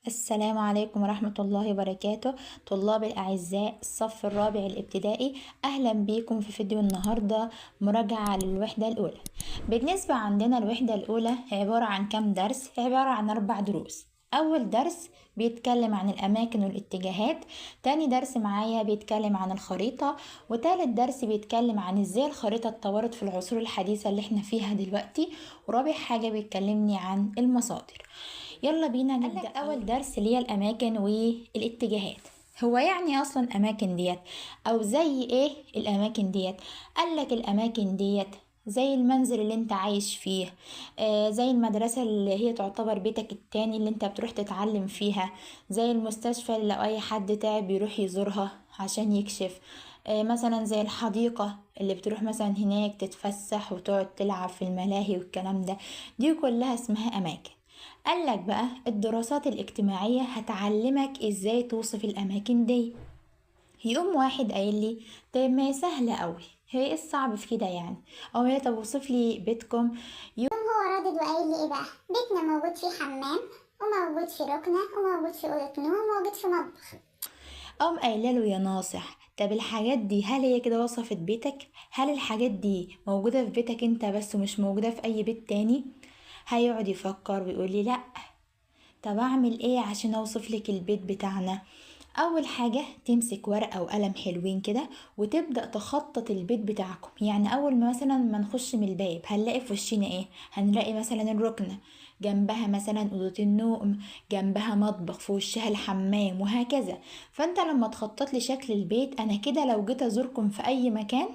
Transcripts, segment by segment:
السلام عليكم ورحمة الله وبركاته. طلاب الأعزاء الصف الرابع الابتدائي، أهلا بيكم في فيديو النهاردة مراجعة للوحدة الأولى. بالنسبة عندنا الوحدة الأولى عبارة عن كم درس؟ عبارة عن 4 دروس. أول درس بيتكلم عن الأماكن والاتجاهات، تاني درس معايا بيتكلم عن الخريطة، وتالت درس بيتكلم عن ازاي الخريطة اتطورت في العصور الحديثة اللي احنا فيها دلوقتي، ورابع حاجة بيتكلمني عن المصادر. يلا بينا نبدأ أول درس اللي هي الأماكن والاتجاهات. هو يعني أصلا أماكن ديت أو زي إيه الأماكن ديت؟ قالك الأماكن ديت زي المنزل اللي انت عايش فيه، زي المدرسة اللي هي تعتبر بيتك التاني اللي انت بتروح تتعلم فيها، زي المستشفى اللي لو أي حد تعب يروح يزورها عشان يكشف، مثلا زي الحديقة اللي بتروح مثلا هناك تتفسح وتقعد تلعب في الملاهي والكلام ده. دي كلها اسمها أماكن. قالك بقى الدراسات الاجتماعية هتعلمك ازاي توصف الأماكن دي. يقوم واحد قايل لي طيب ما هي سهلة قوي، هي ايه الصعب في كده يعني؟ او هي طب وصف لي بيتكم. هو رادد وقايل لي ايه بقى؟ بيتنا موجود فيه حمام، وموجود فيه ركنة، وموجود فيه أوضة نوم، وموجود فيه مطبخ. قام قايله له يا ناصح، طب الحاجات دي هل هي كده وصفت بيتك؟ هل الحاجات دي موجودة في بيتك انت بس ومش موجودة في اي بيت تاني؟ هيقعد يفكر ويقول لي لا، طب اعمل ايه عشان اوصف لك البيت بتاعنا؟ اول حاجة تمسك ورقة وقلم حلوين كده وتبدأ تخطط البيت بتاعكم. يعني اول ما مثلا ما نخش من الباب هنلاقي في وشنا ايه؟ هنلاقي مثلا الركنة، جنبها مثلا أوضة النوم، جنبها مطبخ، في وشها الحمام، وهكذا. فانت لما تخطط لي شكل البيت انا كده لو جيت ازوركم في اي مكان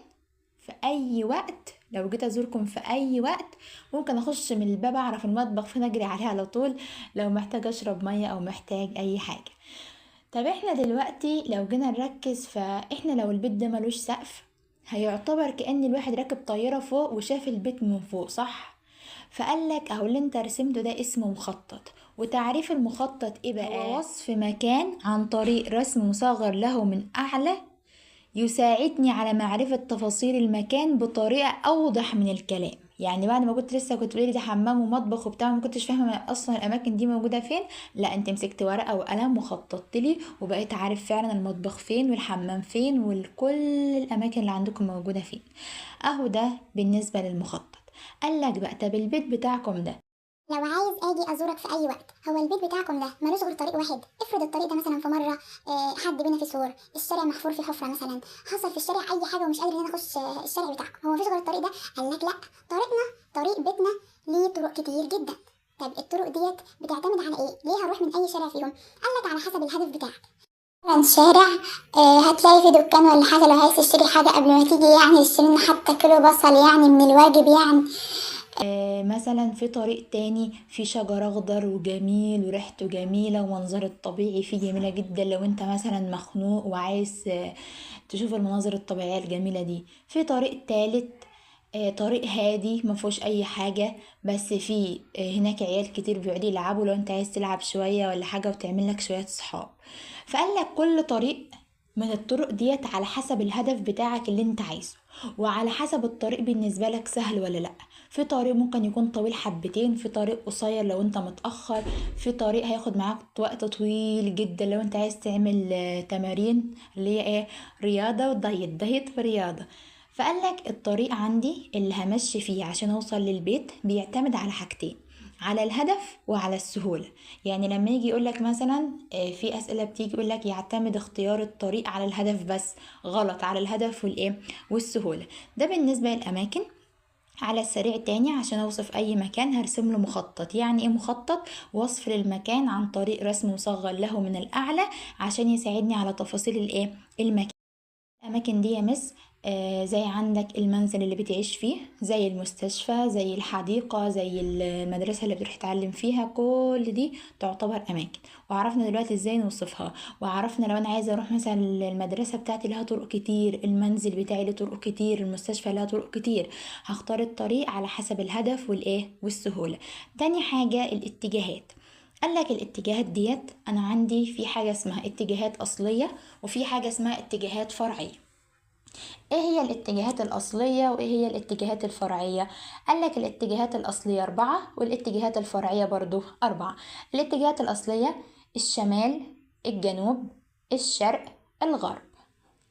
في اي وقت، لو جيت ازوركم في اي وقت ممكن اخش من الباب اعرف المطبخ فين اجري عليه على طول لو محتاج اشرب مية او محتاج اي حاجة. طب احنا دلوقتي لو جينا نركز، فاحنا لو البيت ده ملوش سقف هيعتبر كأن الواحد راكب طيارة فوق وشاف البيت من فوق، صح؟ فقالك اهو اللي انت رسمته ده اسمه مخطط. وتعريف المخطط ايه بقى؟ هو وصف مكان عن طريق رسم مصغر له من اعلى يساعدني على معرفة تفاصيل المكان بطريقة أوضح من الكلام. يعني بعد ما كنت لسه كنت بتقولي ده حمام ومطبخ وبتاع ما كنتش فاهمة أصلا الأماكن دي موجودة فين، لا أنت مسكت ورقة وقلم وخططت لي وبقيت عارف فعلا المطبخ فين والحمام فين وكل الأماكن اللي عندكم موجودة فين. أهو ده بالنسبة للمخطط. قالك بقى طب البيت بتاعكم ده لو عايز اجي ازورك في اي وقت، هو البيت بتاعكم ده ملوش غير طريق واحد. افرض الطريق ده مثلا في مره حد بينا في سور، الشارع محفور فيه حفره مثلا، حصل في الشارع اي حاجه ومش قادر ان انا اخش الشارع بتاعكم، هو مفيش غير الطريق ده. قال لك لا، طريقنا طريق بيتنا ليه طرق كتير جدا. طب الطرق ديت بتعتمد على ايه؟ ليه هنروح من اي شارع فيهم؟ قال لك على حسب الهدف بتاعك. مثلا شارع هتلاقي في دكان ولا حاجه، لو عايز تشتري حاجه قبل ما تيجي يعني تشتري لنا حتى كيلو بصل يعني من الواجب يعني. مثلا في طريق تاني في شجر اخضر وجميل وريحته جميلة ومنظر الطبيعي فيه جميلة جدا لو انت مثلا مخنوق وعايز تشوف المناظر الطبيعية الجميلة دي. في طريق تالت طريق هادي مفهوش اي حاجة، بس في هناك عيال كتير بيقعدوا يلعبوا لو انت عايز تلعب شوية ولا حاجة وتعمل لك شوية صحاب. فقال لك كل طريق من الطرق ديت على حسب الهدف بتاعك اللي انت عايزه، وعلى حسب الطريق بالنسبة لك سهل ولا لأ. في طريق ممكن يكون طويل حبتين، في طريق قصير لو انت متأخر، في طريق هياخد معاك وقت طويل جدا لو انت عايز تعمل تمارين اللي هي ايه، رياضة ودايت ورياضة. فقالك الطريق عندي اللي همشي فيه عشان اوصل للبيت بيعتمد على حاجتين، على الهدف وعلى السهولة. يعني لما يجي يقولك مثلا في أسئلة بتيجي يقولك يعتمد اختيار الطريق على الهدف بس، غلط، على الهدف والايه والسهولة. ده بالنسبة للأماكن. على السريع تاني عشان اوصف اي مكان هرسم له مخطط. يعني ايه مخطط؟ وصف للمكان عن طريق رسم مصغر له من الاعلى عشان يساعدني على تفاصيل الايه المكان. الأماكن دي يا مس زي عندك المنزل اللي بتعيش فيه، زي المستشفى، زي الحديقة، زي المدرسة اللي بتروح تتعلم فيها، كل دي تعتبر أماكن. وعرفنا دلوقتي ازاي نوصفها، وعرفنا لو أنا عايزة أروح مثلا المدرسة بتاعتي لها طرق كتير، المنزل بتاعي له طرق كتير، المستشفى لها طرق كتير، هختار الطريق على حسب الهدف والإيه والسهولة. تاني حاجة الاتجاهات. قالك الاتجاهات ديت أنا عندي في حاجة اسمها اتجاهات أصلية وفي حاجة اسمها اتجاهات فرعية. ايه هي الاتجاهات الأصلية وايه هي الاتجاهات الفرعية؟ قالك الاتجاهات الأصلية 4 والاتجاهات الفرعية برضو 4. الاتجاهات الأصلية الشمال، الجنوب، الشرق، الغرب.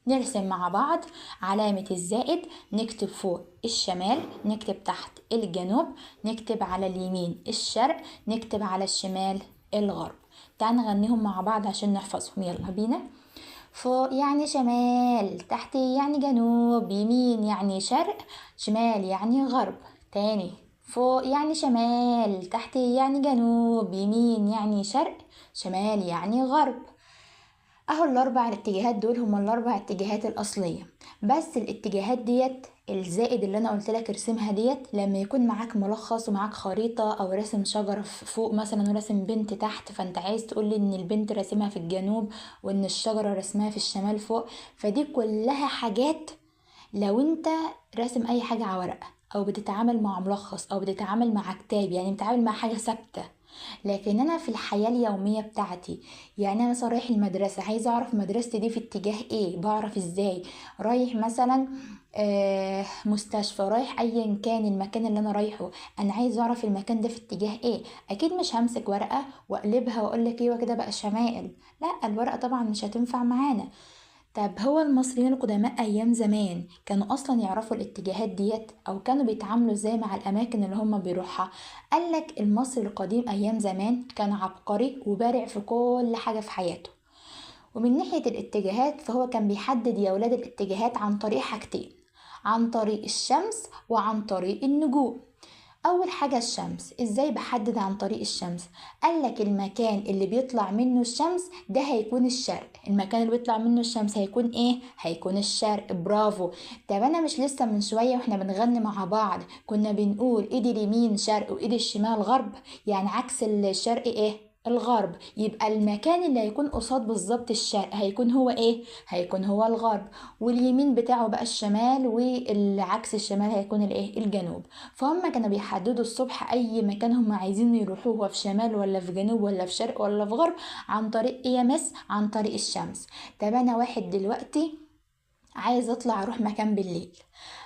نرسم مع بعض علامة الزائد، نكتب فوق الشمال، نكتب تحت الجنوب، نكتب على اليمين الشرق، نكتب على الشمال الغرب. تعال نغنيهم مع بعض عشان نحفظهم، يلا بينا. فوق يعني شمال، تحت يعني جنوب، يمين يعني شرق، شمال يعني غرب. تاني، فوق يعني شمال، تحت يعني جنوب، يمين يعني شرق، شمال يعني غرب. اهو الاربع الاتجاهات دول هما الاربع اتجاهات الاصلية، بس الاتجاهات ديت الزائد اللي انا قلت لك ارسمها ديت لما يكون معاك ملخص ومعاك خريطة او راسم شجرة فوق مثلا وراسم بنت تحت، فانت عايز تقولي ان البنت راسمها في الجنوب وان الشجرة رسمها في الشمال فوق، فدي كلها حاجات لو انت راسم اي حاجة على ورقة او بتتعامل مع ملخص او بتتعامل مع كتاب، يعني بتتعامل مع حاجة ثابتة. لكن انا في الحياة اليومية بتاعتي، يعني انا مثلا رايح المدرسة عايزة اعرف مدرستي دي في اتجاه ايه، بعرف ازاي؟ رايح مثلا مستشفى، رايح ايا كان المكان اللي انا رايحه، انا عايز اعرف المكان ده في اتجاه ايه. اكيد مش همسك ورقة واقلبها واقول لك ايوه كده بقى شمائل، لا الورقة طبعا مش هتنفع معانا. طب هو المصريين القدماء ايام زمان كانوا اصلا يعرفوا الاتجاهات ديت او كانوا بيتعاملوا ازاي مع الاماكن اللي هم بيروحها؟ قالك المصري القديم ايام زمان كان عبقري وبارع في كل حاجة في حياته. ومن ناحية الاتجاهات فهو كان بيحدد يا ولاد الاتجاهات عن طريق حاجتين، عن طريق الشمس وعن طريق النجوم. اول حاجة الشمس، ازاي بحدد عن طريق الشمس؟ قالك المكان اللي بيطلع منه الشمس ده هيكون الشرق، المكان اللي بيطلع منه الشمس هيكون ايه؟ هيكون الشرق. برافو. طب انا مش لسه من شوية واحنا بنغني مع بعض كنا بنقول ايدي اليمين شرق وايدي الشمال غرب؟ يعني عكس الشرق ايه؟ الغرب. يبقى المكان اللي هيكون قصاد بالظبط الشرق هيكون هو ايه؟ هيكون هو الغرب. واليمين بتاعه بقى الشمال، والعكس الشمال هيكون الايه؟ الجنوب. فهم كانوا بيحددوا الصبح اي مكان هم عايزين يروحوه، هو في شمال ولا في جنوب ولا في شرق ولا في غرب، عن طريق ايه يا مس؟ عن طريق الشمس. طب انا واحد دلوقتي عايز اطلع اروح مكان بالليل،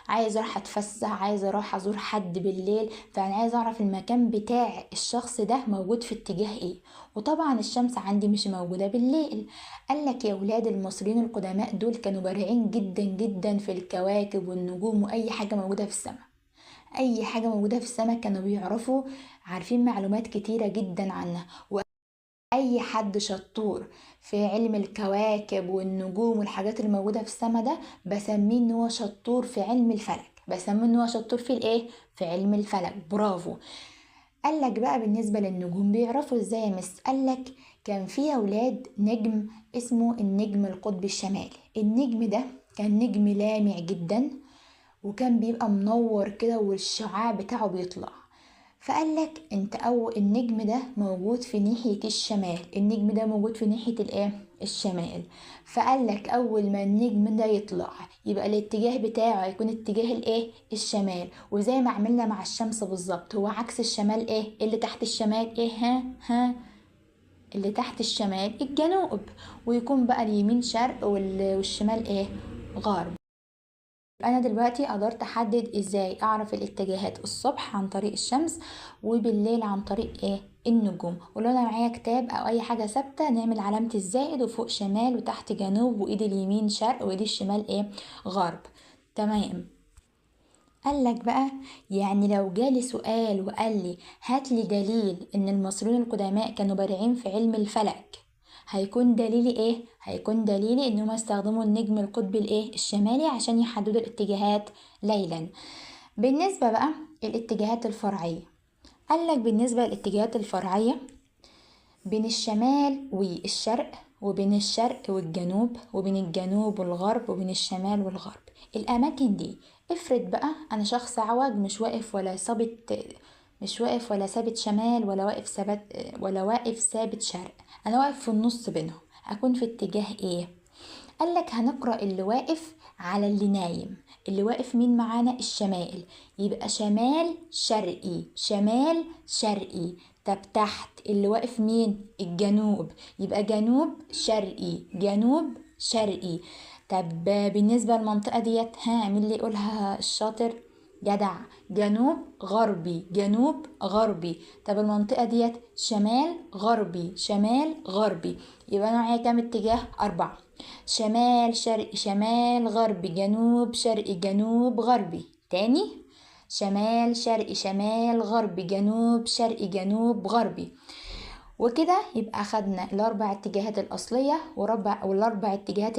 عايز اروح اتفسح، عايز اروح ازور حد بالليل، فانا عايز اعرف المكان بتاع الشخص ده موجود في اتجاه ايه. وطبعا الشمس عندي مش موجودة بالليل. قالك يا ولاد المصريين القدماء دول كانوا بارعين جدا جدا في الكواكب والنجوم واي حاجة موجودة في السماء. اي حاجة موجودة في السماء كانوا بيعرفوا، عارفين معلومات كتيرة جدا عنها. اي حد شطور في علم الكواكب والنجوم والحاجات اللي موجودة في السماء ده بسميه ان هو شطور في علم الفلك، بسميه ان هو شطور في الايه؟ في علم الفلك. برافو. قالك بقى بالنسبة للنجوم بيعرفوا ازاي يا مس؟ قالك كان في اولاد نجم اسمه النجم القطبي الشمالي. النجم ده كان نجم لامع جدا وكان بيبقى منور كده والشعاع بتاعه بيطلع. فقالك انت او النجم ده موجود في ناحية الشمال، النجم ده موجود في ناحية الايه؟ الشمال. فقالك اول ما النجم ده يطلع يبقى الاتجاه بتاعه هيكون اتجاه الايه؟ الشمال. وزي ما عملنا مع الشمس بالظبط، هو عكس الشمال ايه؟ اللي تحت الشمال ايه؟ ها اللي تحت الشمال الجنوب. ويكون بقى اليمين شرق والشمال ايه؟ غرب. انا دلوقتي قدرت احدد ازاي اعرف الاتجاهات الصبح عن طريق الشمس وبالليل عن طريق ايه؟ النجوم. ولو انا معايا كتاب او اي حاجة ثابتة نعمل علامة الزائد وفوق شمال وتحت جنوب وايد اليمين شرق وايد الشمال ايه؟ غرب. تمام. قالك بقى يعني لو جالي سؤال وقال لي هات لي دليل ان المصريين القدماء كانوا بارعين في علم الفلك، هيكون دليلي ايه؟ هيكون دليلي ان هم استخدموا النجم القطبي الايه؟ الشمالي عشان يحددوا الاتجاهات ليلا. بالنسبة بقى الاتجاهات الفرعية، قالك بالنسبة للاتجاهات الفرعية بين الشمال والشرق وبين الشرق والجنوب وبين الجنوب والغرب وبين الشمال والغرب، الأماكن دي افرض بقى أنا شخص عوج مش واقف ولا ثابت، مش واقف ولا ثابت شمال ولا واقف ثابت ولا واقف ثابت شرق، أنا واقف في النص بينهم، أكون في اتجاه إيه؟ قالك هنقرأ اللي واقف على اللي نايم. اللي واقف مين معانا؟ الشمال، يبقى شمال شرقي، شمال شرقي. طب تحت اللي واقف مين؟ الجنوب، يبقى جنوب شرقي، جنوب شرقي. طب بالنسبة للمنطقة ديت، ها مين اللي يقولها الشاطر؟ جدع. جنوب غربي، جنوب غربي. طب المنطقة ديت شمال غربي، شمال غربي. يبقى أنا معايا كام اتجاه؟ 4. شمال شرقي، شمال غربي، جنوب شرقي، جنوب غربي. تاني، شمال شرقي، شمال غربي، جنوب شرقي، جنوب غربي. وكده يبقى خدنا ال4 اتجاهات الأصلية وال4 اتجاهات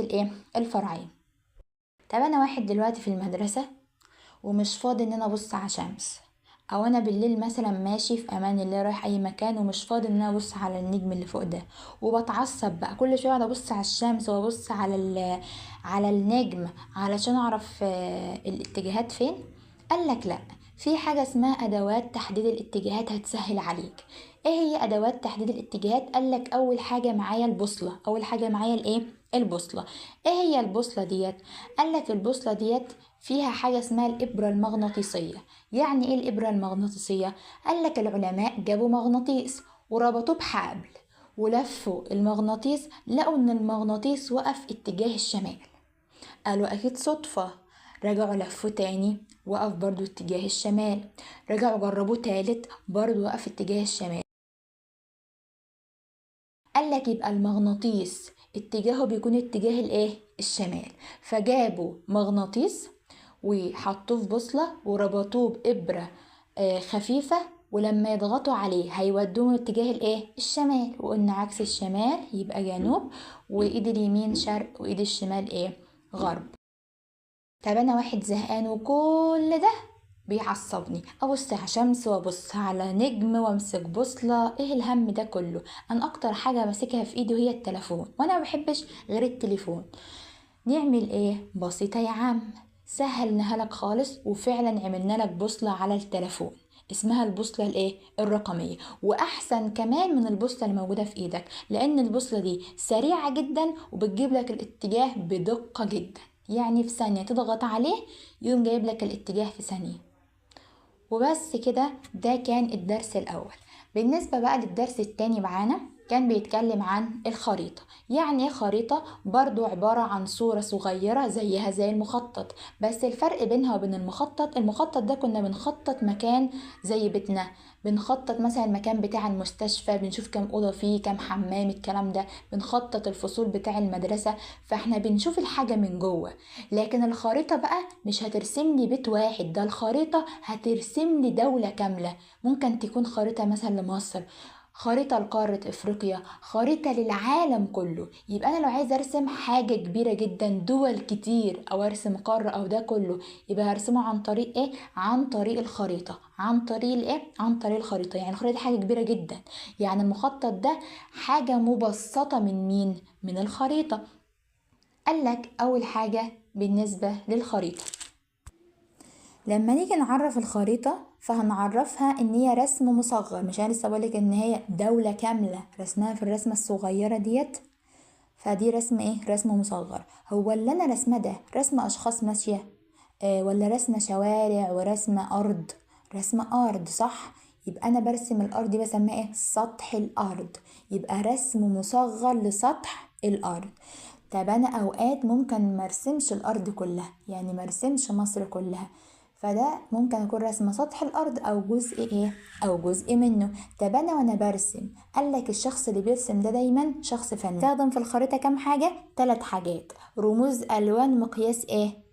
الفرعية. طب أنا واحد دلوقتي في المدرسة ومش فاضي ان انا ابص على شمس، او انا بالليل مثلا ماشي في امان الله رايح اي مكان ومش فاضي ان انا ابص على النجم اللي فوق ده، وبتعصب بقى كل شويه اقعد ابص على الشمس وابص على النجم علشان اعرف الاتجاهات فين. قالك لا، في حاجه اسمها ادوات تحديد الاتجاهات هتسهل عليك. ايه هي ادوات تحديد الاتجاهات؟ قالك اول حاجه معايا البوصله، اول حاجه معايا البوصله. ايه هي البوصله ديت؟ قالك البوصله ديت فيها حاجة اسمها الإبرة المغناطيسية. يعني إيه الإبرة المغناطيسية؟ قالك العلماء جابوا مغناطيس وربطوه بحبل ولفوا المغناطيس، لقوا إن المغناطيس وقف اتجاه الشمال. قالوا أكيد صدفة. رجعوا لفوا تاني، وقف برضو اتجاه الشمال. رجعوا جربوا تالت، برضو وقف اتجاه الشمال. قالك يبقى المغناطيس اتجاهه بيكون اتجاه الشمال. فجابوا مغناطيس وحطوه في بوصلة وربطوه بإبرة خفيفة، ولما يضغطوا عليه هيودوه اتجاه الشمال. وقلنا عكس الشمال يبقى جنوب، وايد اليمين شرق، وايد الشمال غرب. طب انا واحد زهقان وكل ده بيعصبني، ابص على شمس وابص على نجم وامسك بوصله، ايه الهم ده كله؟ انا اكتر حاجه ماسكها في ايدي هي التليفون، وانا ما بحبش غير التليفون. نعمل ايه؟ بسيطه يا عم، سهلناها لك خالص، وفعلا عملنا لك بوصله على التليفون اسمها البوصله الرقميه، واحسن كمان من البوصله اللي موجوده في ايدك، لان البوصله دي سريعه جدا وبتجيب لك الاتجاه بدقه جدا. يعني في ثانيه تضغط عليه يقوم جايب لك الاتجاه في ثانيه. وبس كده، ده كان الدرس الأول. بالنسبة بقى للدرس التاني معانا كان بيتكلم عن الخريطة. يعني ايه خريطة؟ برضو عبارة عن صورة صغيرة زيها زي المخطط، بس الفرق بينها وبين المخطط ده كنا بنخطط مكان زي بيتنا، بنخطط مثلا المكان بتاع المستشفى، بنشوف كام أوضة فيه، كام حمام، الكلام ده، بنخطط الفصول بتاع المدرسة، فاحنا بنشوف الحاجة من جوه. لكن الخريطة بقى مش هترسم لي بيت واحد، ده الخريطة هترسم لي دولة كاملة. ممكن تكون خريطة مثلا لمصر، خريطة لقارة افريقيا، خريطة للعالم كله. يبقى انا لو عايزة ارسم حاجة كبيرة جدا، دول كتير، او ارسم قارة او ده كله، يبقى هرسمه عن طريق ايه؟ عن طريق الخريطة، عن طريق عن طريق الخريطة. يعني الخريطة حاجة كبيرة جدا، يعني المخطط ده حاجة مبسطة من مين؟ من الخريطة. قالك أول حاجة بالنسبة للخريطة، لما نيجي نعرف الخريطة فهنعرفها ان هي رسم مصغر. مش انا لسه بقولك ان هي دولة كاملة رسمها في الرسمة الصغيرة ديت، فدي رسم رسم مصغر. هو اللي انا رسمه ده رسم اشخاص ماشية ولا رسم شوارع ورسم ارض؟ رسم ارض، صح؟ يبقى انا برسم الارض دي بسميها سطح الارض. يبقى رسم مصغر لسطح الارض. طب انا اوقات ممكن مرسمش الارض كلها، يعني مرسمش مصر كلها، فده ممكن اكون رسمه سطح الارض او جزء او جزء منه. طب انا وانا برسم، قالك الشخص اللي بيرسم ده دايما شخص فني. استخدم في الخريطه كام حاجه؟ 3 حاجات: رموز، الوان، مقياس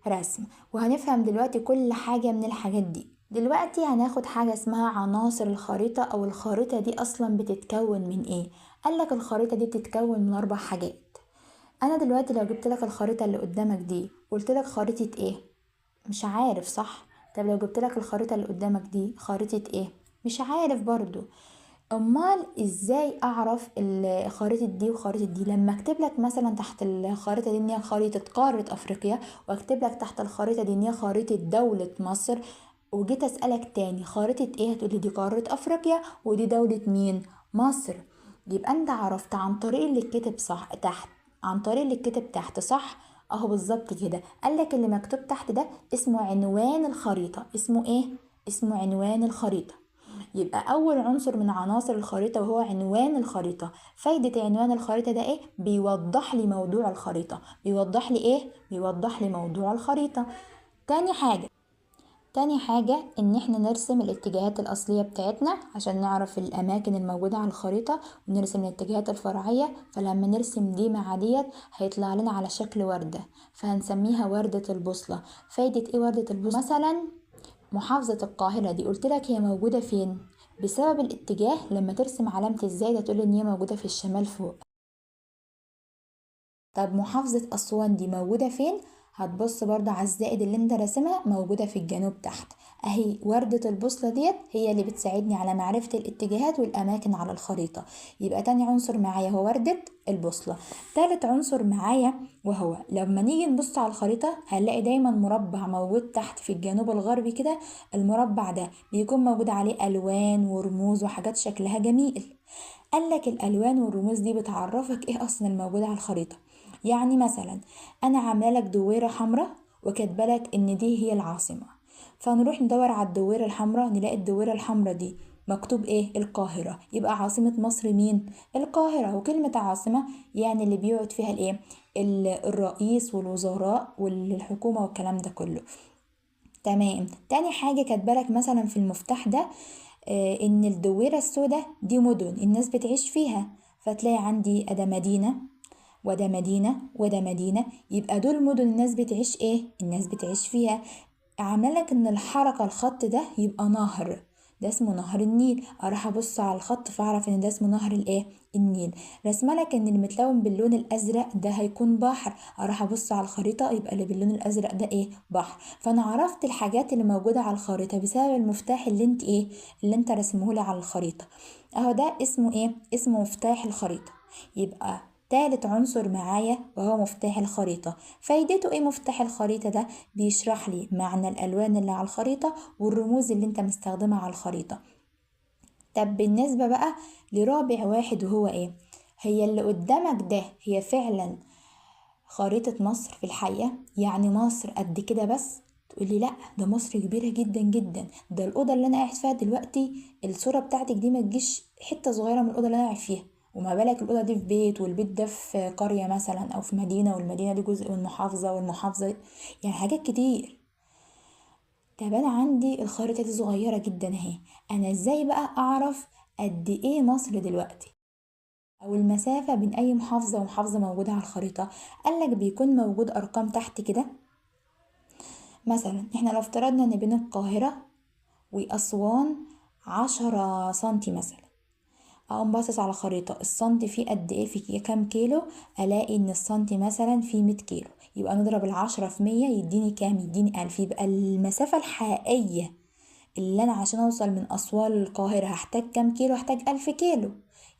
رسم. وهنفهم دلوقتي كل حاجه من الحاجات دي. دلوقتي هناخد حاجه اسمها عناصر الخريطه، او الخريطه دي اصلا بتتكون من ايه. قالك الخريطه دي بتتكون من 4 حاجات. انا دلوقتي لو جبت لك الخريطه اللي قدامك دي قلت لك خريطه ايه؟ مش عارف، صح؟ طب لو جبت لك الخريطه اللي قدامك دي خريطه ايه؟ مش عارف برضو. امال ازاي اعرف الخريطه دي وخريطه دي؟ لما اكتب لك مثلا تحت الخريطه دي ان هي خريطه قاره افريقيا، واكتب لك تحت الخريطه دي ان هي خريطه دوله مصر، وجيت اسالك تاني خريطه ايه، هتقولي دي قاره افريقيا ودي دوله مين؟ مصر. يبقى انت عرفت عن طريق اللي اتكتب صح تحت، عن طريق اللي اتكتب تحت، صح؟ اهو بالظبط كده. قالك اللي مكتوب تحت ده اسمه عنوان الخريطه. اسمه ايه؟ اسمه عنوان الخريطه. يبقى اول عنصر من عناصر الخريطه وهو عنوان الخريطه. فايده عنوان الخريطه ده ايه؟ بيوضح لي موضوع الخريطه. بيوضح لي ايه؟ بيوضح لي موضوع الخريطه. تاني حاجه، تاني حاجة ان احنا نرسم الاتجاهات الاصلية بتاعتنا عشان نعرف الاماكن الموجودة على الخريطة، ونرسم الاتجاهات الفرعية. فلما نرسم دي مع ديت هيطلع لنا على شكل وردة، فهنسميها وردة البوصلة. فايدة ايه وردة البوصلة؟ مثلا محافظة القاهرة دي قلت لك هي موجودة فين؟ بسبب الاتجاه. لما ترسم علامة الزايدة تقول ان هي موجودة في الشمال فوق. طب محافظة أسوان دي موجودة فين؟ هتبص برضه على الزائد اللي انت راسمها، موجودة في الجنوب تحت. اهي وردة البوصلة ديت هي اللي بتساعدني على معرفة الاتجاهات والأماكن على الخريطة. يبقى تاني عنصر معايا هو وردة البوصلة. تالت عنصر معايا وهو لما نيجي نبص على الخريطة هنلاقي دايما مربع موجود تحت في الجنوب الغربي كده. المربع ده بيكون موجود عليه ألوان ورموز وحاجات شكلها جميل. قالك الألوان والرموز دي بتعرفك ايه أصلا الموجود على الخريطة. يعني مثلا انا عامله لك دويره حمراء وكاتبالك ان دي هي العاصمه، فنروح ندور على الدويره الحمراء نلاقي الدويره الحمراء دي مكتوب ايه؟ القاهره. يبقى عاصمه مصر مين؟ القاهره. وكلمه عاصمه يعني اللي بيقعد فيها الايه؟ الرئيس والوزراء والحكومه والكلام ده كله. تمام. تاني حاجه كاتبالك مثلا في المفتاح ده ان الدويره السوداء دي مدن الناس بتعيش فيها، فتلاقي عندي ادا مدينه وده مدينة وده مدينة. يبقى دول مدن الناس بتعيش ايه؟ الناس بتعيش فيها. عملك ان الحركة الخط ده يبقى نهر، ده اسمه نهر النيل. اروح ابص على الخط فاعرف ان ده اسمه نهر الايه؟ النيل. رسملك ان اللي متلون باللون الازرق ده هيكون بحر. اروح ابص على الخريطة يبقى اللي باللون الازرق ده ايه؟ بحر. فانا عرفت الحاجات اللي موجودة على الخريطة بسبب المفتاح اللي انت ايه؟ اللي انت رسمهولي على الخريطة. اهو ده اسمه ايه؟ اسمه مفتاح الخريطة. يبقى تالت عنصر معايا وهو مفتاح الخريطة. فايدته ايه مفتاح الخريطة ده؟ بيشرح لي معنى الألوان اللي على الخريطة والرموز اللي انت مستخدمها على الخريطة. طب بالنسبة بقى لرابع واحد وهو ايه؟ هي اللي قدامك ده هي فعلا خريطة مصر في الحقيقة؟ يعني مصر قد كده بس؟ تقولي لا، ده مصر كبيرة جدا جدا. ده الأوضة اللي أنا قاعد فيها دلوقتي الصورة بتاعتك دي ما تجيش حتة صغيرة من الأوضة اللي أنا قاعد فيها. وما بالك الأوضة دي في بيت، والبيت ده في قرية مثلا أو في مدينة، والمدينة دي جزء من محافظة، والمحافظة يعني حاجات كتير. طب أنا عندي الخريطة دي صغيرة جدا اهي، أنا ازاي بقى أعرف قد ايه مصر دلوقتي او المسافة بين اي محافظة ومحافظة موجودة على الخريطة؟ قالك بيكون موجود ارقام تحت كده. مثلا احنا لو افترضنا ان بين القاهرة واسوان 10 سنتي مثلا، اقوم باصص على خريطة السنتي فيه قد ايه، في كام كيلو؟ الاقي ان السنتي مثلا فيه 100 كيلو. يبقى نضرب ال10 في 100 يديني كام؟ يديني 1000. يبقى المسافة الحقيقية اللي انا عشان اوصل من اسوان للقاهرة هحتاج كام كيلو؟ هحتاج 1000 كيلو.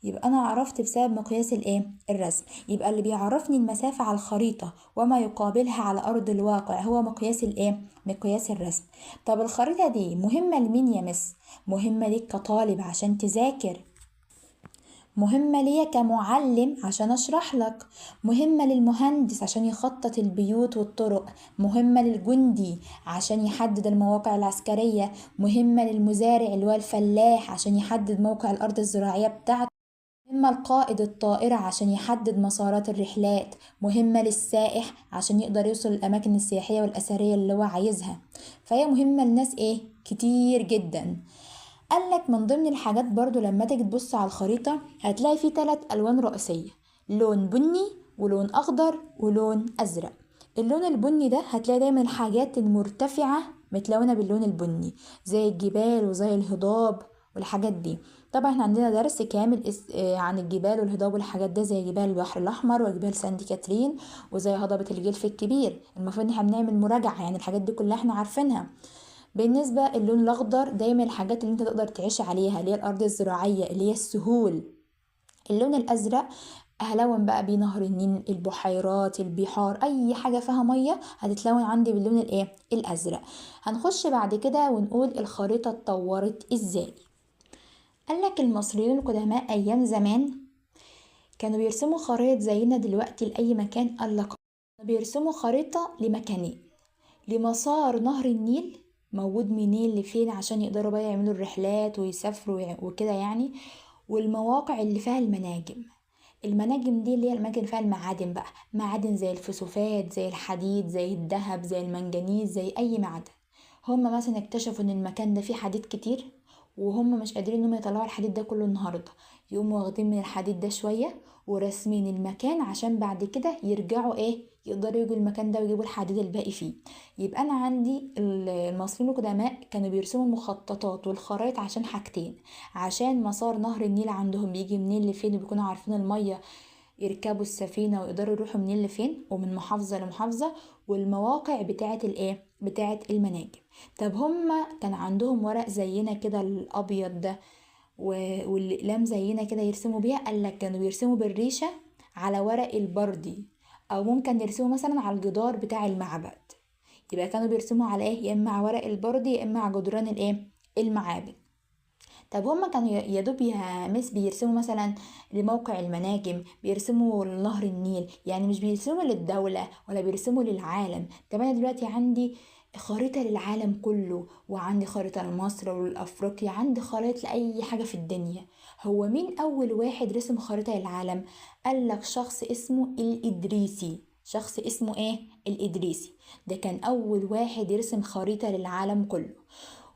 يبقى انا عرفت بسبب مقياس الايه؟ الرسم. يبقى اللي بيعرفني المسافة على الخريطة وما يقابلها على ارض الواقع هو مقياس الايه؟ مقياس الرسم. طب الخريطة دي مهمة لمين يا مس؟ مهمة ليك كطالب عشان تذاكر، مهمة ليا كمعلم عشان اشرح لك، مهمة للمهندس عشان يخطط البيوت والطرق، مهمة للجندي عشان يحدد المواقع العسكرية، مهمة للمزارع اللي هو الفلاح عشان يحدد موقع الأرض الزراعية بتاعته، مهمة لقائد الطائرة عشان يحدد مسارات الرحلات، مهمة للسائح عشان يقدر يوصل الأماكن السياحية والأثرية اللي هو عايزها. فهي مهمة لناس ايه؟ كتير جدا. قالك من ضمن الحاجات برضو لما تيجي تبص على الخريطة هتلاقي فيه 3 ألوان رئيسية، لون بني ولون أخضر ولون أزرق. اللون البني ده هتلاقي دايما الحاجات المرتفعة متلونة باللون البني، زي الجبال وزي الهضاب والحاجات دي. طبعا احنا عندنا درس كامل عن الجبال والهضاب والحاجات ده، زي جبال البحر الأحمر وجبال سانت كاترين وزي هضبة الجلف الكبير. المفروض ان احنا بنعمل مراجعة، يعني الحاجات دي كلها احنا عارفينها. بالنسبة اللون الأخضر دايما الحاجات اللي انت تقدر تعيش عليها اللي هي الأرض الزراعية اللي هي السهول. اللون الأزرق هلون بقى بيه نهر النيل، البحيرات، البحار، أي حاجة فيها مية هتتلون عندي باللون الايه؟ الأزرق. هنخش بعد كده ونقول الخريطة اتطورت ازاي. قالك المصريين القدماء أيام زمان كانوا بيرسموا خرائط زينا دلوقتي لأي مكان. قالك بيرسموا خريطة لمكانين: لمسار نهر النيل موجود منين لفين عشان يقدروا بقى يعملوا الرحلات ويسافروا وكده يعني، والمواقع اللي فيها المناجم. المناجم دي اللي هي الأماكن فيها المعادن بقى، معادن زي الفوسفات زي الحديد زي الذهب زي المنجنيز زي أي معدن. هما مثلا اكتشفوا ان المكان ده فيه حديد كتير، وهم مش قادرين انهم يطلعوا الحديد ده كله النهارده، يقوموا واخدين من الحديد ده شويه وراسمين المكان عشان بعد كده يرجعوا يقدروا يجوا المكان ده ويجيبوا الحديد الباقي فيه. يبقى انا عندي المصريين القدماء كانوا بيرسموا المخططات والخرائط عشان حاجتين: عشان مسار نهر النيل عندهم بيجي منين لفين وبيكونوا عارفين الميه يركبوا السفينة ويقدروا يروحوا منين لفين ومن محافظة لمحافظة، والمواقع بتاعة المناجم. طب هما كان عندهم ورق زينا كده الأبيض ده والأقلام زينا كده يرسموا بيها؟ قالك كانوا بيرسموا بالريشة على ورق البردي، أو ممكن يرسموا مثلا على الجدار بتاع المعبد. يبقى كانوا بيرسموا على يا إما على ورق البردي يا إما على جدران المعابد. طب هما كانوا يا دوب يا مس بيرسموا مثلا لموقع المناجم، بيرسموا لنهر النيل، يعني مش بيرسموا للدولة ولا بيرسموا للعالم. طب انا دلوقتي عندي خريطة للعالم كله، وعندي خريطة لمصر ولأفريقيا، عندي خرائط لأي حاجة في الدنيا. هو مين أول واحد رسم خريطة للعالم؟ قالك شخص اسمه الإدريسي. شخص اسمه الإدريسي. ده كان أول واحد يرسم خريطة للعالم كله.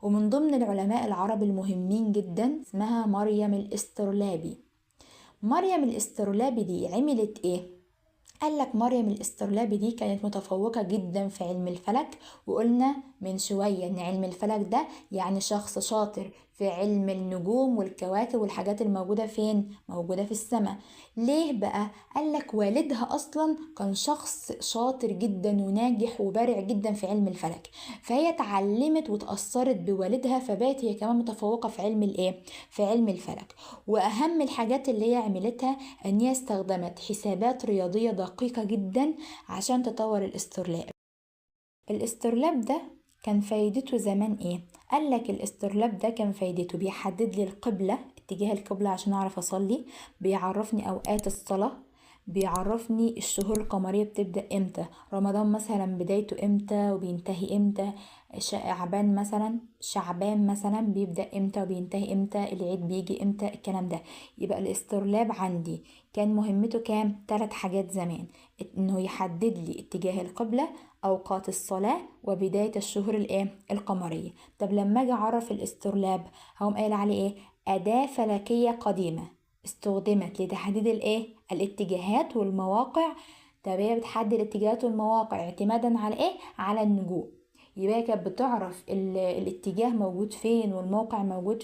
ومن ضمن العلماء العرب المهمين جدا اسمها مريم الاسترلابي. مريم الاسترلابي دي عملت قالك مريم الاسترلابي دي كانت متفوقة جدا في علم الفلك، وقلنا من شوية ان علم الفلك ده يعني شخص شاطر في علم النجوم والكواكب والحاجات الموجودة فين؟ موجودة في السماء. ليه بقى؟ قالك والدها اصلا كان شخص شاطر جدا وناجح وبارع جدا في علم الفلك، فهي اتعلمت وتأثرت بوالدها، فبقت هي كمان متفوقة في علم في علم الفلك. واهم الحاجات اللي هي عملتها ان هي استخدمت حسابات رياضية دقيقة جدا عشان تطور الاسترلاب. الاسترلاب ده كان فايدته زمان قالك الاسترلاب ده كان فايدته بيحدد لي القبلة، اتجاه القبلة عشان اعرف اصلي، بيعرفني اوقات الصلاة، بيعرفني الشهور القمرية بتبدأ امتى، رمضان مثلا بدايته امتى وبينتهي امتى، شعبان مثلا بيبدأ امتى وبينتهي امتى، العيد بيجي امتى، الكلام ده. يبقى الاسترلاب عندي كان مهمته كام؟ 3 حاجات زمان: انه يحدد لي اتجاه القبلة، اوقات الصلاة، وبداية الشهور القمرية. طب لما اجي اعرف الاسترلاب هقوم قايل عليه أداة فلكية قديمة استخدمت لتحديد الاتجاهات والمواقع. طب هي بتحدد الاتجاهات والمواقع اعتمادا على على النجوم. يبقى كانت بتعرف الاتجاه موجود فين والموقع موجود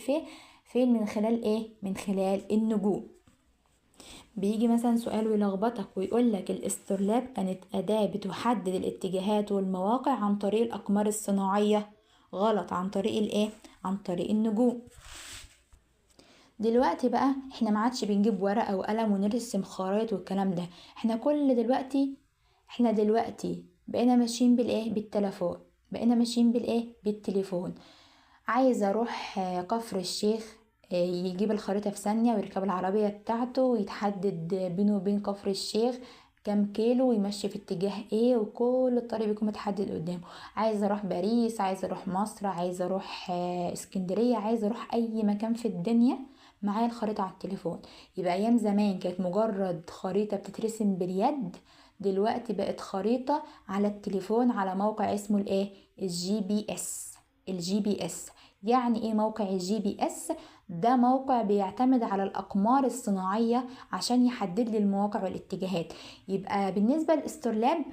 فين من خلال من خلال النجوم. بيجي مثلا سؤال ويلخبطك ويقولك الاسترلاب كانت أداة بتحدد الاتجاهات والمواقع عن طريق الأقمار الصناعية. غلط، عن طريق عن طريق النجوم. دلوقتي بقى احنا ما عادش بنجيب ورقة وقلم ونرسم خرائط والكلام ده، احنا دلوقتي بقينا ماشيين بالتليفون، بقينا ماشيين بالتليفون. عايز اروح كفر الشيخ، يجيب الخريطة في ثانية ويركب العربية بتاعته ويتحدد بينه وبين كفر الشيخ كام كيلو ويمشي في اتجاه وكل الطريق بيكون متحدد قدامه. عايز اروح باريس، عايز اروح مصر، عايز اروح اسكندرية، عايز اروح اي مكان في الدنيا، معايا الخريطة على التليفون. يبقى ايام زمان كانت مجرد خريطة بتترسم باليد، دلوقتي بقت خريطة على التليفون على موقع اسمه الجي بي اس. الجي بي اس يعني موقع الجي بي اس؟ ده موقع بيعتمد على الأقمار الصناعية عشان يحدد لي المواقع والاتجاهات. يبقى بالنسبة للاسترلاب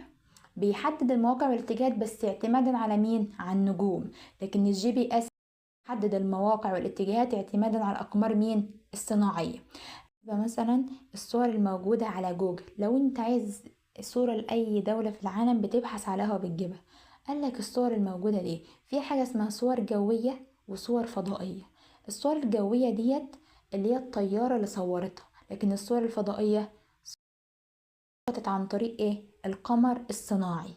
بيحدد المواقع والاتجاهات بس اعتمادا على مين؟ على النجوم. لكن الجي بي اس يحدد المواقع والاتجاهات اعتمادا على الأقمار مين؟ الصناعية. يبقى مثلا الصور الموجودة على جوجل، لو انت عايز صورة لأي دولة في العالم بتبحث عليها وبتجيبها. قالك الصور الموجودة دي في حاجة اسمها صور جوية وصور فضائية. الصور الجوية ديت اللي هي الطيارة اللي صورتها، لكن الصور الفضائية صورت عن طريق القمر الصناعي.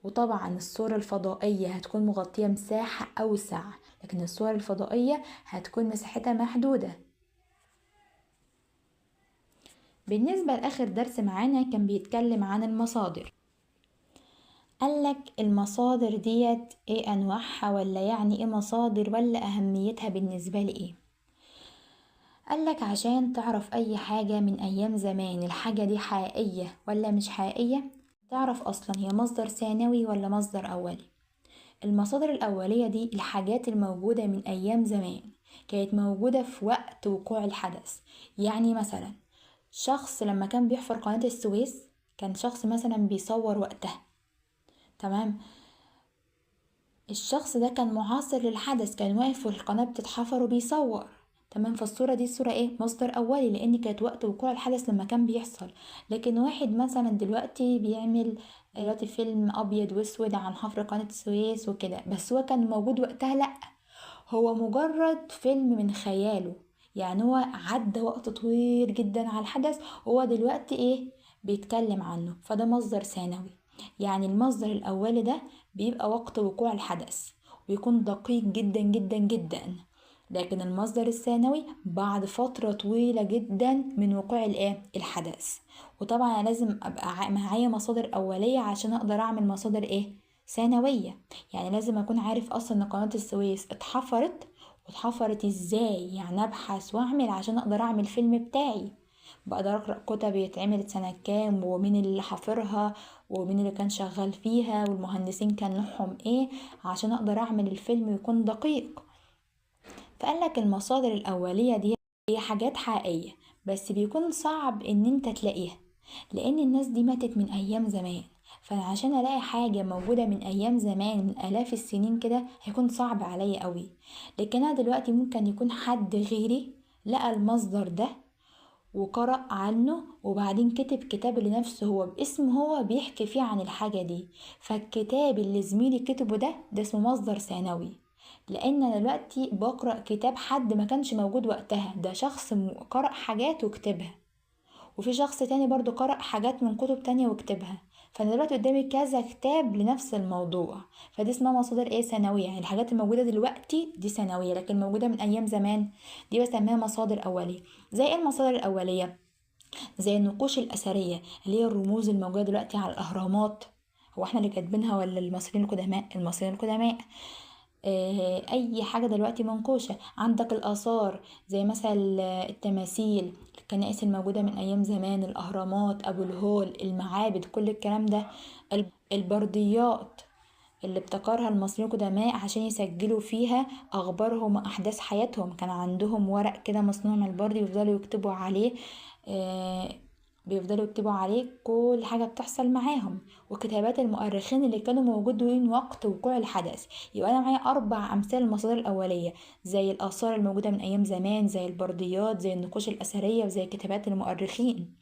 وطبعا الصورة الفضائية هتكون مغطية مساحة أوسع، لكن الصور الفضائية هتكون مساحتها محدودة. بالنسبة لآخر درس معانا كان بيتكلم عن المصادر. قالك المصادر ديت أنواعها، ولا يعني مصادر، ولا أهميتها بالنسبة لي قالك عشان تعرف أي حاجة من أيام زمان الحاجة دي حقيقية ولا مش حقيقية، تعرف أصلا هي مصدر ثانوي ولا مصدر أولي. المصادر الأولية دي الحاجات الموجودة من أيام زمان، كانت موجودة في وقت وقوع الحدث. يعني مثلا شخص لما كان بيحفر قناة السويس كان شخص مثلا بيصور وقتها، تمام؟ الشخص ده كان معاصر للحدث، كان واقف في القناة بتتحفر وبيصور، تمام؟ فالصورة دي الصورة ايه؟ مصدر أولي، لأن كانت وقت وقوع الحدث لما كان بيحصل. لكن واحد مثلا دلوقتي بيعمل دلوقتي فيلم أبيض وأسود عن حفر قناة السويس وكده، بس هو كان موجود وقتها؟ لأ، هو مجرد فيلم من خياله. يعني هو عدى وقت طويل جدا على الحدث، هو دلوقتي ايه؟ بيتكلم عنه، فده مصدر ثانوي. يعني المصدر الأولي ده بيبقى وقت وقوع الحدث ويكون دقيق جدا جدا جدا، لكن المصدر الثانوي بعد فترة طويلة جدا من وقوع الحدث. وطبعا أنا لازم ابقى معايا مصادر أولية عشان اقدر اعمل مصادر ثانوية. يعني لازم اكون عارف اصلا ان قناة السويس واتحفرت ازاي، يعني ابحث واعمل عشان اقدر اعمل فيلم بتاعي. بقدر اقرأ كتب اتعملت سنة كام ومين اللي حفرها ومين اللي كان شغال فيها والمهندسين كان نوعهم ايه، عشان اقدر اعمل الفيلم يكون دقيق. فقالك المصادر الاولية دي هي حاجات حقيقية، بس بيكون صعب ان انت تلاقيها لان الناس دي ماتت من ايام زمان. فانا عشان الاقي حاجة موجودة من ايام زمان من الاف السنين كده هيكون صعب عليا قوي. لكن انا دلوقتي ممكن يكون حد غيري لقى المصدر ده وقرأ عنه وبعدين كتب كتاب لنفسه هو باسمه هو بيحكي فيه عن الحاجة دي. فالكتاب اللي زميلي كتبه ده اسمه مصدر ثانوي، لان انا دلوقتي بقرأ كتاب حد ما كانش موجود وقتها، ده شخص قرأ حاجات وكتبها، وفي شخص تاني برضو قرأ حاجات من كتب تانية وكتبها. فانا دلوقتي قدامي كذا كتاب لنفس الموضوع، فدي اسمها مصادر ثانوية. يعني الحاجات الموجودة دلوقتي دي ثانوية، لكن موجودة من ايام زمان دي بسميها مصادر اولية. زي ايه المصادر الاولية؟ زي النقوش الاثرية اللي هي الرموز الموجودة دلوقتي على الاهرامات. هو احنا اللي كاتبينها ولا المصريين القدماء؟ المصريين القدماء. اي حاجة دلوقتي منقوشة. عندك الاثار زي مثلا التماثيل، الكنائس الموجودة من ايام زمان، الاهرامات، ابو الهول، المعابد، كل الكلام ده. البرديات اللي ابتكرها المصريين القدماء عشان يسجلوا فيها اخبارهم واحداث حياتهم، كان عندهم ورق كده مصنوع من البرد يفضلوا يكتبوا عليه آه، بيفضلوا يكتبوا عليه كل حاجة بتحصل معاهم. وكتابات المؤرخين اللي كانوا موجودين وقت وقوع الحدث. يبقى أنا معايا 4 أمثال المصادر الأولية، زي الآثار الموجودة من أيام زمان، زي البرديات، زي النقوش الأثرية، وزي كتابات المؤرخين.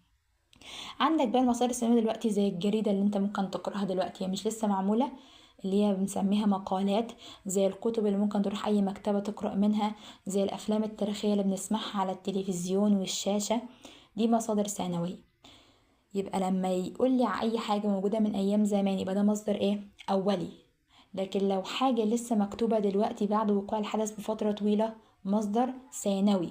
عندك بقى المصادر السامية دلوقتي زي الجريدة اللي انت ممكن تقرأها دلوقتي، هي مش لسه معمولة، اللي هي بنسميها مقالات. زي الكتب اللي ممكن تروح أي مكتبة تقرأ منها. زي الأفلام التاريخية اللي بنسمعها على التلفزيون والشاشة. دي مصادر ثانوية. يبقى لما يقولي على أي حاجة موجودة من أيام زمان يبقى ده مصدر أولي. لكن لو حاجة لسه مكتوبة دلوقتي بعد وقوع الحدث بفترة طويلة، مصدر ثانوي.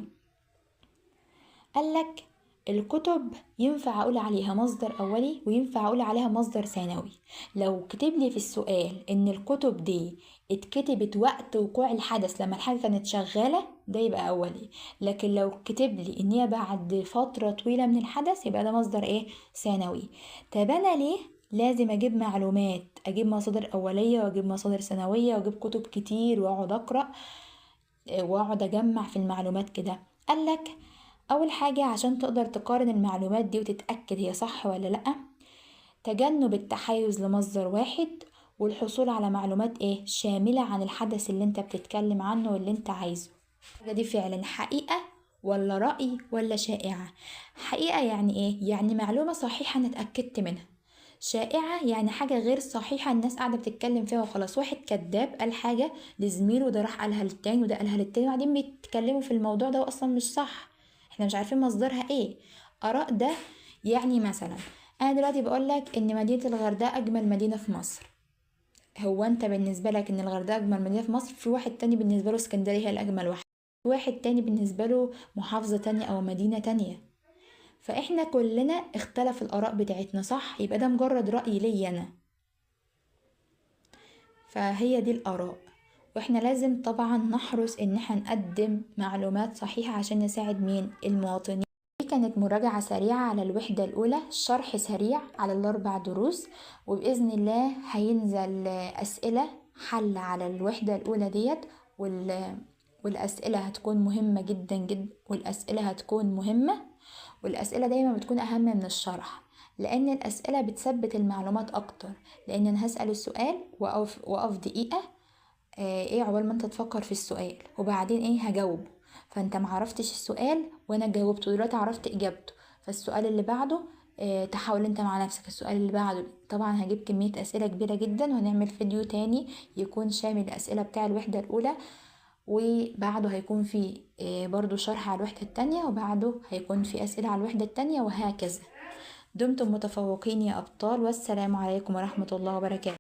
قالك الكتب ينفع اقول عليها مصدر اولي وينفع اقول عليها مصدر ثانوي. لو كتب لي في السؤال ان الكتب دي اتكتبت وقت وقوع الحدث لما الحاجة كانت شغالة، ده يبقى اولي. لكن لو كتب لي ان هي بعد فترة طويلة من الحدث يبقى ده مصدر ثانوي. طب انا ليه لازم اجيب معلومات، اجيب مصادر اولية واجيب مصادر ثانوية واجيب كتب كتير واقعد اقرأ واقعد اجمع في المعلومات كده؟ قالك اول حاجة عشان تقدر تقارن المعلومات دي وتتأكد هي صح ولا لأ، تجنب التحيز لمصدر واحد، والحصول على معلومات شاملة عن الحدث اللي انت بتتكلم عنه واللي انت عايزه. الحاجة دي فعلا حقيقة ولا رأي ولا شائعة؟ حقيقة يعني يعني معلومة صحيحة انا اتأكدت منها. شائعة يعني حاجة غير صحيحة الناس قاعدة بتتكلم فيها وخلاص، واحد كذاب قال حاجة لزميله وده راح قالها للتاني وده قالها للتاني وبعدين بيتكلموا في الموضوع ده واصلا مش صح، احنا مش عارفين مصدرها اراء ده. يعني مثلا انا دلوقتي بقولك ان مدينة الغردقة اجمل مدينة في مصر، هو انت بالنسبة لك ان الغردقة اجمل مدينة في مصر، في واحد تاني بالنسبة له اسكندرية هي الاجمل واحد، في واحد تاني بالنسبة له محافظة تانية او مدينة تانية. فاحنا كلنا اختلف الاراء بتاعتنا، صح؟ يبقى ده مجرد رأي لي انا. فهي دي الاراء، واحنا لازم طبعا نحرص ان احنا نقدم معلومات صحيحة عشان نساعد مين؟ المواطنين. دي كانت مراجعة سريعة على الوحدة الأولى، شرح سريع على ال4 دروس، وبإذن الله هينزل أسئلة حل على الوحدة الأولى ديت، والأسئلة هتكون مهمة جدا جدا، والأسئلة دايما بتكون أهم من الشرح، لأن الأسئلة بتثبت المعلومات أكتر. لأن أنا هسأل السؤال وأقف دقيقة ايه عقبال ما انت تفكر في السؤال، وبعدين ايه هجاوبه، فانت معرفتش السؤال وانا جاوبته، دلوقتي عرفت اجابته، فالسؤال اللي بعده تحاول انت مع نفسك السؤال اللي بعده. طبعا هجيب كمية اسئلة كبيرة جدا، وهنعمل فيديو تاني يكون شامل الاسئلة بتاع الوحدة الاولى، وبعده هيكون في برضو شرح على الوحدة التانية، وبعده هيكون في اسئلة على الوحدة التانية، وهكذا. دمتم متفوقين يا ابطال، والسلام عليكم ورحمة الله وبركاته.